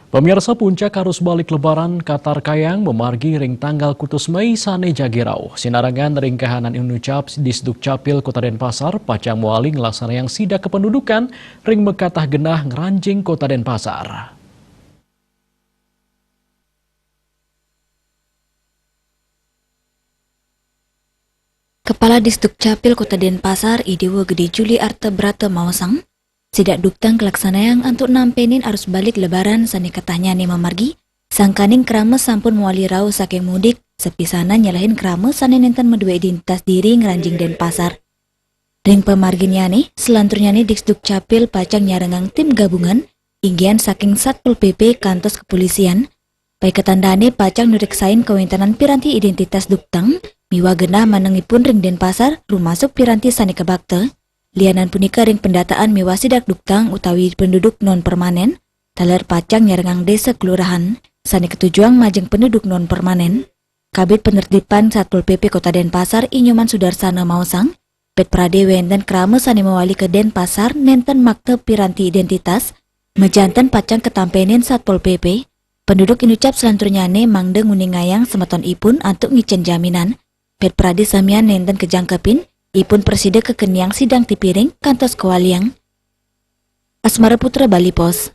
Pemirsa, puncak arus balik lebaran Katar Kayang memargi ring tanggal kutus Mei sane jagirau. Sinarangan ring kahanan inucap di Sdukcapil Kota Denpasar, pacang muali ngelaksana yang sidak kependudukan, ring mekatah genah ngeranjing Kota Denpasar. Kepala Disdukcapil Kota Denpasar, Idewo Gede Juli Arte Brata Mausang, sidak duktang kelaksanaan untuk nampenin arus balik lebaran sani katahnya nih memargi, sangkaning krama sampun muali rau saking mudik, sepisana nyalahin krama sani nenten medue identitas diri ngeranjing Denpasar. Ring pemarginya nih, selanturnya nih Disdukcapil pacang nyarengang tim gabungan, inggian saking Satpol PP kantos kepolisian, baik ketandane pacang nureksain kewintanan piranti identitas duktang, miwa genah manengipun ring Denpasar, rumasuk piranti sani kebakte, lianan punika ring pendataan miwa sidak duktang utawi penduduk non permanen, taler pacang nyarengang desa kelurahan, sani ketujuan majeng penduduk non permanen, kabit penertiban Satpol PP Kota Denpasar Inyoman Sudarsana Mausang, pet pradewen dan krama sani mewali ke Denpasar nenten makte piranti identitas, mejanten pacang ketampenin Satpol PP, penduduk inucap selanturnya ne mangde nguningayang semeton ipun antuk ngicen jaminan, pet pradi samian nenten kejangkepin, ipun preside kekeniang sidang tipiring kantos kewaliang. Asmara Putra, Bali Pos.